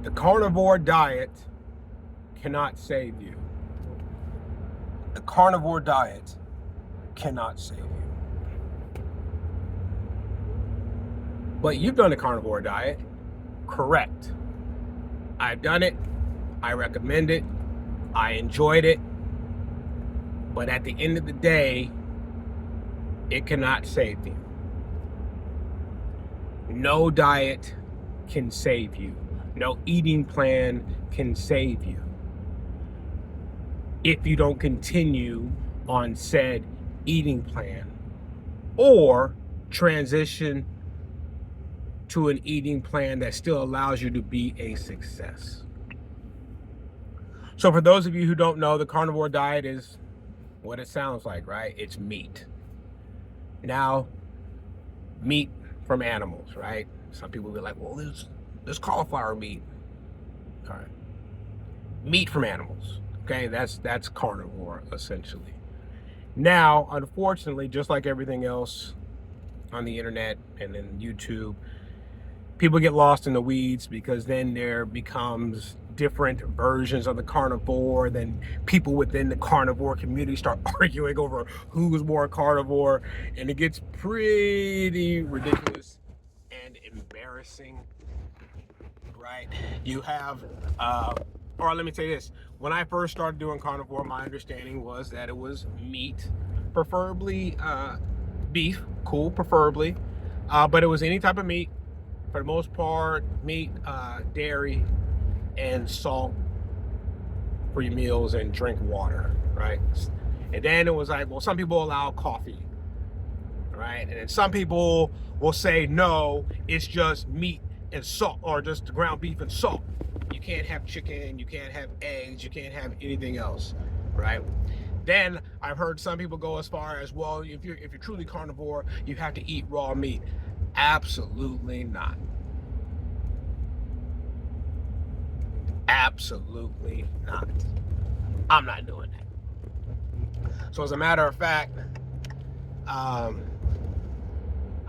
The carnivore diet cannot save you. The carnivore diet cannot save you. But you've done the carnivore diet, correct? I've done it. I recommend it. I enjoyed it. But at the end of the day, it cannot save you. No diet can save you. No eating plan can save you if you don't continue on said eating plan or transition to an eating plan that still allows you to be a success. So for those of you who don't know, the carnivore diet is what it sounds like, right? It's meat. Now, meat from animals, right? Some people will be like, well, there's cauliflower meat. All right. Meat from animals. Okay, that's carnivore, essentially. Now, unfortunately, just like everything else on the internet and in YouTube, people get lost in the weeds because then there becomes different versions of the carnivore. Then people within the carnivore community start arguing over who's more carnivore, and it gets pretty ridiculous and embarrassing, right? You have, or let me say this, when I first started doing carnivore, my understanding was that it was meat, preferably beef, cool, preferably, but it was any type of meat, for the most part, meat, dairy, and salt for your meals, and drink water, right? And then it was like, well, some people allow coffee, right? And then some people will say, no, it's just meat and salt, or just ground beef and salt. You can't have chicken, you can't have eggs, you can't have anything else, right? Then I've heard some people go as far as, well, if you're truly carnivore, you have to eat raw meat. Absolutely not. Absolutely not. I'm not doing that. So as a matter of fact,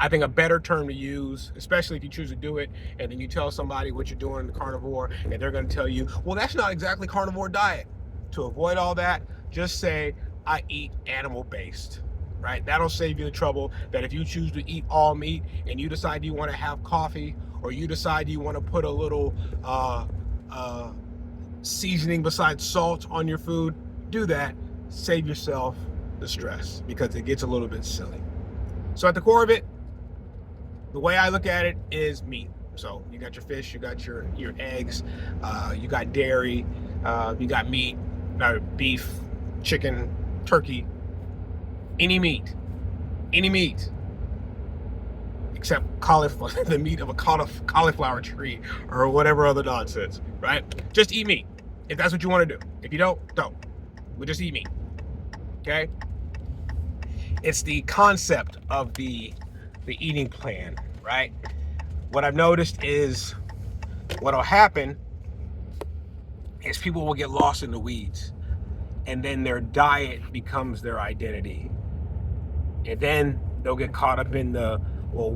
I think a better term to use, especially if you choose to do it, and then you tell somebody what you're doing in the carnivore, and they're going to tell you, well, that's not exactly carnivore diet. To avoid all that, just say, I eat animal-based, right? That'll save you the trouble that if you choose to eat all meat and you decide you want to have coffee, or you decide you want to put a little seasoning besides salt on your food, do that. Save yourself the stress, because it gets a little bit silly. So at the core of it, the way I look at it is meat. So you got your fish, you got your eggs, you got dairy, you got meat, beef, chicken, turkey, any meat, except cauliflower, the meat of a cauliflower tree or whatever other nonsense, right? Just eat meat if that's what you want to do. If you don't. We just eat meat, okay? It's the concept of the eating plan, right? What I've noticed is what'll happen is people will get lost in the weeds, and then their diet becomes their identity. And then they'll get caught up in the, well,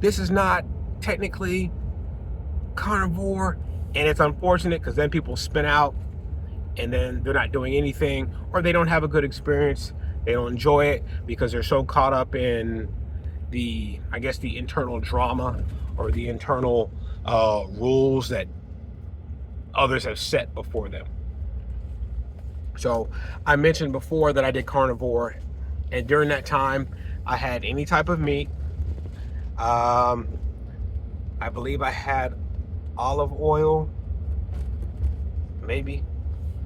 this is not technically carnivore. And it's unfortunate, because then people spin out and then they're not doing anything, or they don't have a good experience. They don't enjoy it because they're so caught up in the internal drama or the internal rules that others have set before them. So I mentioned before that I did carnivore, and during that time I had any type of meat. I believe I had olive oil, maybe.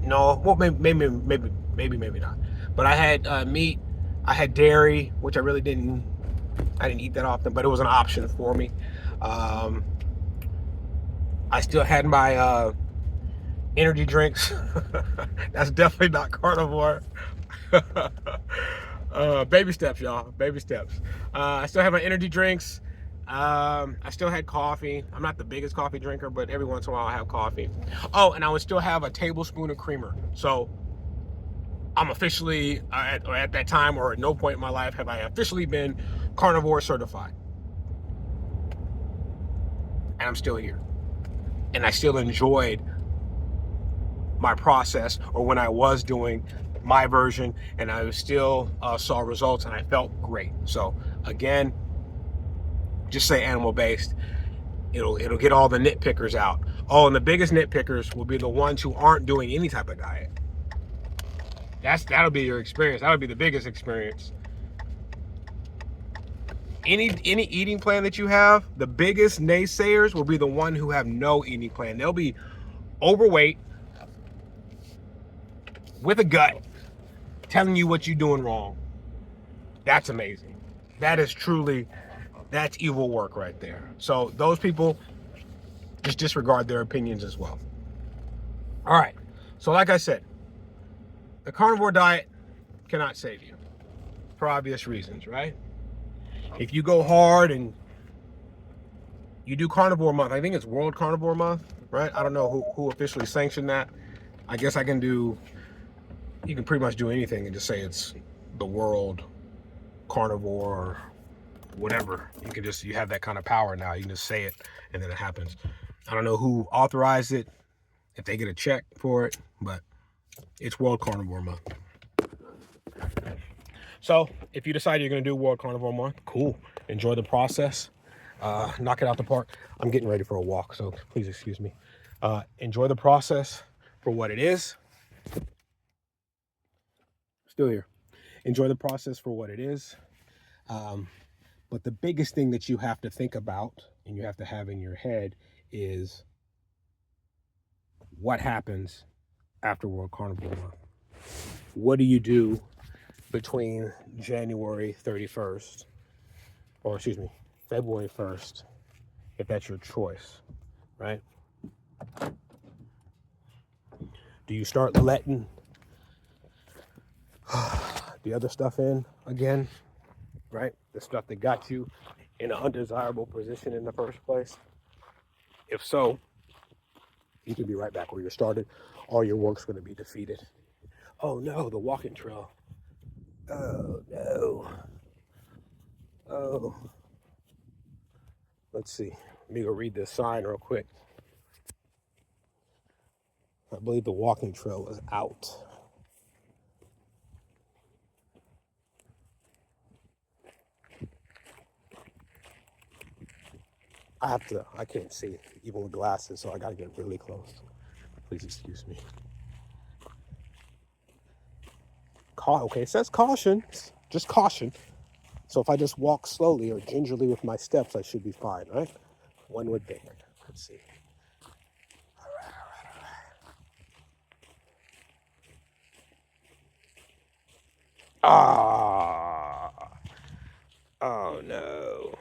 No, well, maybe not. But I had meat. I had dairy, which I didn't eat that often, but it was an option for me. I still had my energy drinks. That's definitely not carnivore. Baby steps, y'all. Baby steps. I still have my energy drinks. I still had coffee. I'm not the biggest coffee drinker, but every once in a while I have coffee. Oh, and I would still have a tablespoon of creamer. So I'm officially, at that time, or at no point in my life have I officially been carnivore certified. And I'm still here. and I still enjoyed my process, or when I was doing my version and I still saw results and I felt great. So again, just say animal based. It'll get all the nitpickers out. Oh, and the biggest nitpickers will be the ones who aren't doing any type of diet. That'll be your experience. That'll be the biggest experience. Any eating plan that you have, the biggest naysayers will be the one who have no eating plan. They'll be overweight with a gut telling you what you're doing wrong. That's amazing. That is truly, that's evil work right there. So those people, just disregard their opinions as well. All right. So like I said, the carnivore diet cannot save you for obvious reasons, right? If you go hard and you do carnivore month, I think it's World Carnivore Month, right? I don't know who officially sanctioned that. I guess I can do, you can pretty much do anything and just say it's the World Carnivore or whatever. You have that kind of power now. You can just say it and then it happens. I don't know who authorized it, if they get a check for it, but it's World Carnivore Month. So if you decide you're going to do World Carnivore Month, cool. Enjoy the process. Knock it out the park. I'm getting ready for a walk, so please excuse me. Enjoy the process for what it is. Still here. Enjoy the process for what it is. But the biggest thing that you have to think about and you have to have in your head is what happens after World Carnivore Month. What do you do between January 31st, or excuse me, February 1st, if that's your choice, right? Do you start letting the other stuff in again, right? The stuff that got you in an undesirable position in the first place? If so, you can be right back where you started. All your work's going to be defeated. Oh no, the walking trail. Oh no. Oh. Let's see. Let me go read this sign real quick. I believe the walking trail is out. I can't see even with glasses, so I gotta get really close. Please excuse me. Okay, it says caution, just caution. So if I just walk slowly or gingerly with my steps, I should be fine, right? One would think. Let's see. All right. Oh no.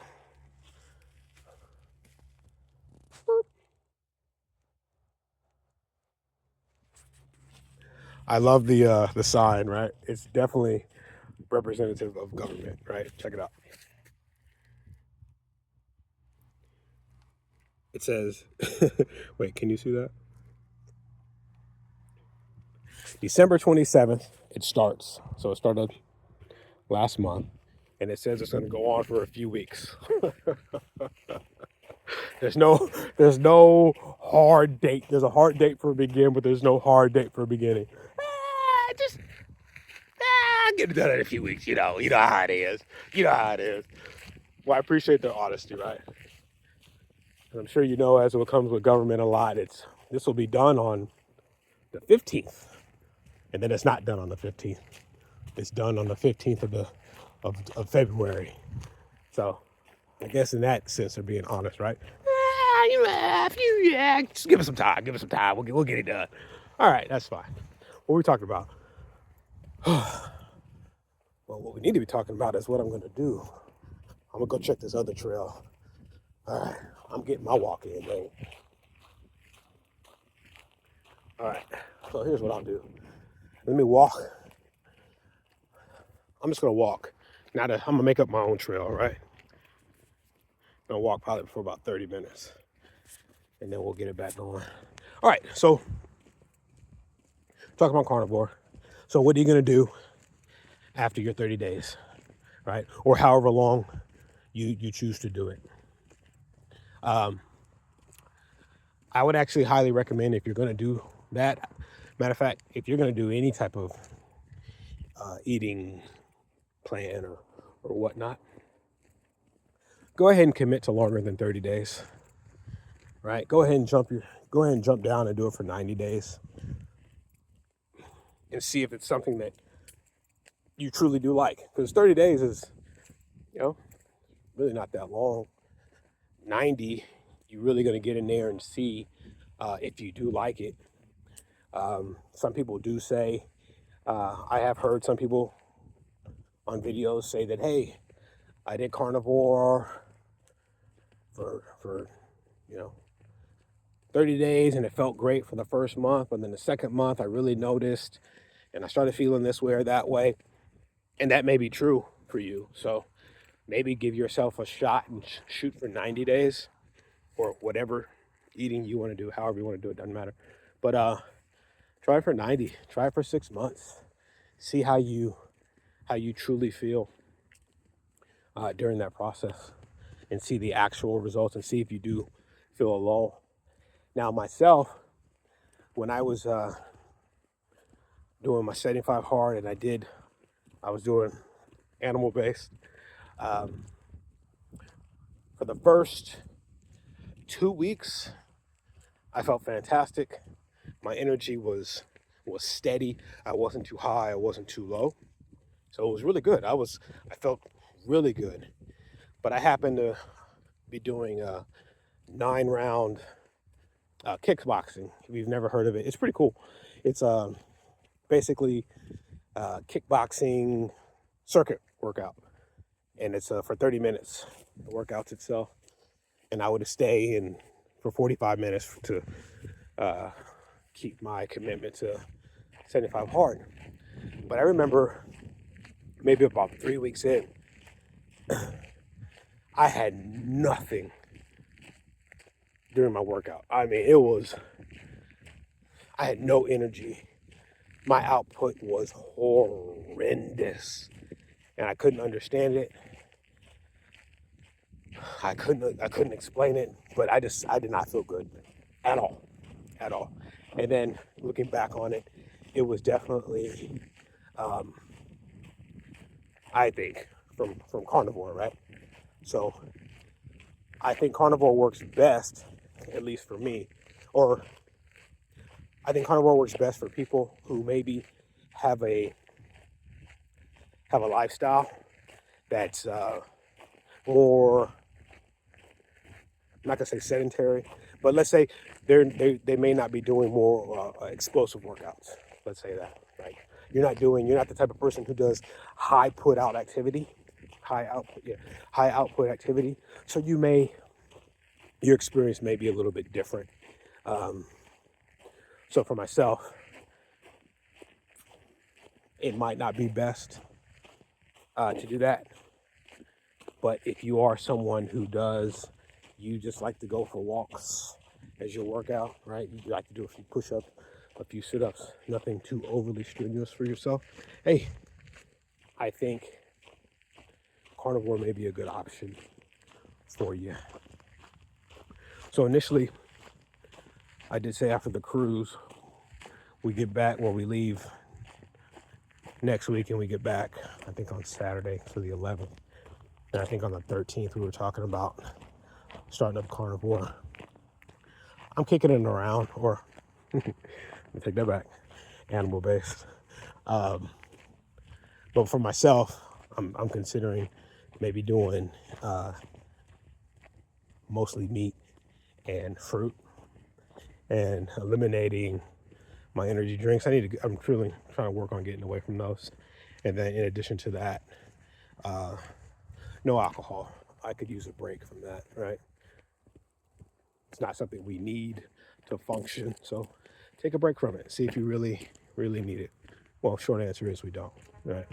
I love the sign, right? It's definitely representative of government, right? Check it out. It says, wait, can you see that? December 27th, it starts. So it started last month, and it says it's going to go on for a few weeks. There's no hard date. There's a hard date for a begin, but there's no hard date for a beginning. I'll get it done in a few weeks. You know how it is. You know how it is. Well, I appreciate their honesty, right? And I'm sure you know, as what comes with government a lot, this will be done on the 15th, and then it's not done on the 15th. It's done on the 15th of February. So I guess in that sense they're being honest, right? Just give us some time. Give us some time. We'll get it done. All right, that's fine. What are we talking about? Well, what we need to be talking about is what I'm going to do. I'm going to go check this other trail. All right, I'm getting my walk in, man. All right, so here's what I'll do. Let me walk. I'm just going to walk. Now that I'm going to make up my own trail, right? I'm going to walk probably for about 30 minutes. And then we'll get it back going. All right, so talking about carnivore. So what are you going to do after your 30 days, right? Or however long you choose to do it. I would actually highly recommend, if you're going to do that, matter of fact, if you're going to do any type of eating plan or whatnot, go ahead and commit to longer than 30 days, right? Go ahead and jump down and do it for 90 days and see if it's something that you truly do like. Because 30 days is, you know, really not that long. 90, you're really going to get in there and see if you do like it. Some people do say, I have heard some people on videos say that, hey, I did carnivore for 30 days and it felt great for the first month, but then the second month I really noticed and I started feeling this way or that way. And that may be true for you. So maybe give yourself a shot and shoot for 90 days or whatever eating you want to do, however you want to do it, doesn't matter. But try it for 90, try it for 6 months. See how you truly feel during that process and see the actual results and see if you do feel a lull. Now myself, when I was doing my 75 hard and I was doing animal based, for the first 2 weeks, I felt fantastic. My energy was steady. I wasn't too high, I wasn't too low. So it was really good. I felt really good. But I happened to be doing a 9-round kickboxing. If you've never heard of it, it's pretty cool. It's basically kickboxing circuit workout, and it's for 30 minutes. The workouts itself, and I would stay in for 45 minutes to keep my commitment to 75 hard. But I remember maybe about 3 weeks in, I had nothing during my workout. I mean, I had no energy. My output was horrendous, and I couldn't understand it. I couldn't explain it, but I did not feel good at all. And then looking back on it, it was definitely, I think, from carnivore, right? So I think carnivore works best, at least for me, or I think carnivore works best for people who maybe have a lifestyle that's more, I'm not gonna say sedentary, but let's say they may not be doing more explosive workouts. Let's say that, right? You're not the type of person who does high output activity. So your experience may be a little bit different. So for myself, it might not be best to do that. But if you are someone who you just like to go for walks as your workout, right? You like to do a few push-ups, a few sit-ups, nothing too overly strenuous for yourself. Hey, I think carnivore may be a good option for you. So initially, I did say after the cruise, we leave next week and we get back, I think on Saturday, so the 11th. And I think on the 13th, we were talking about starting up carnivore. I'm kicking it around, or let me take that back, animal based. But for myself, I'm considering maybe doing mostly meat and fruit, and eliminating my energy drinks. I'm truly trying to work on getting away from those. And then in addition to that, no alcohol. I could use a break from that, right? It's not something we need to function. So take a break from it. See if you really, really need it. Well, short answer is we don't, right?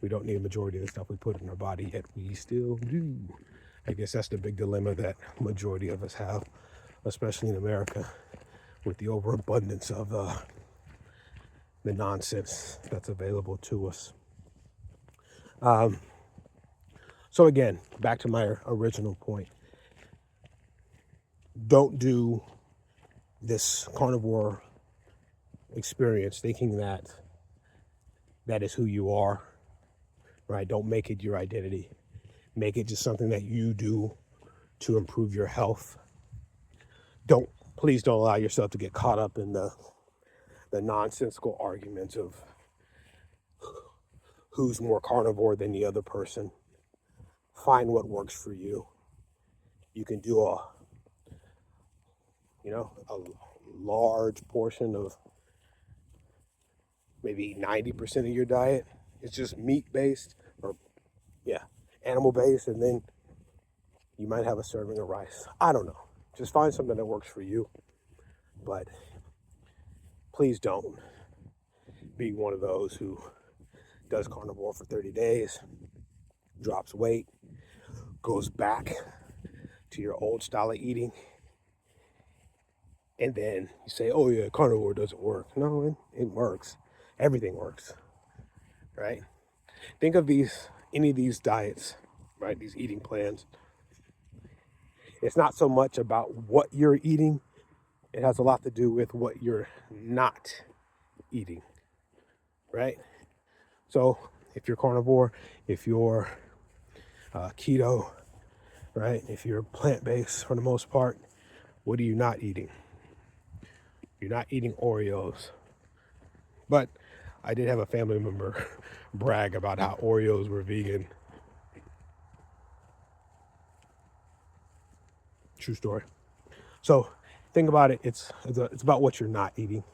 We don't need a majority of the stuff we put in our body, yet we still do. I guess that's the big dilemma that majority of us have, especially in America, with the overabundance of the nonsense that's available to us. So again, back to my original point. Don't do this carnivore experience thinking that that is who you are, right? Don't make it your identity. Make it just something that you do to improve your health. Please don't allow yourself to get caught up in the nonsensical arguments of who's more carnivore than the other person. Find what works for you. You can do a large portion of maybe 90% of your diet is just meat based, or animal based, and then you might have a serving of rice. I don't know. Just find something that works for you. But please don't be one of those who does carnivore for 30 days, drops weight, goes back to your old style of eating, and then you say, oh yeah, carnivore doesn't work. No, it works. Everything works, right? Think of any of these diets, right? These eating plans. It's not so much about what you're eating. It has a lot to do with what you're not eating, right? So if you're carnivore, if you're keto, right? If you're plant-based for the most part, what are you not eating? You're not eating Oreos. But I did have a family member brag about how Oreos were vegan. True story. So think about it. It's about what you're not eating,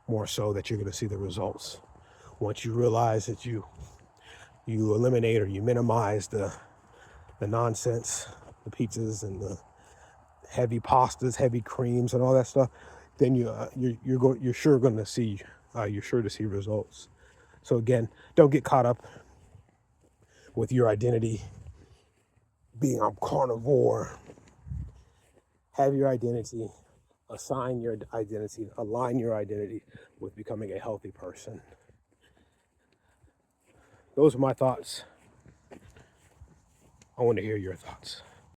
more so that you're going to see the results. Once you realize that you eliminate or you minimize the nonsense, the pizzas and the heavy pastas, heavy creams, and all that stuff, then you're sure to see results. So again, don't get caught up with your identity being a carnivore. Have your identity, assign your identity, align your identity with becoming a healthy person. Those are my thoughts. I want to hear your thoughts.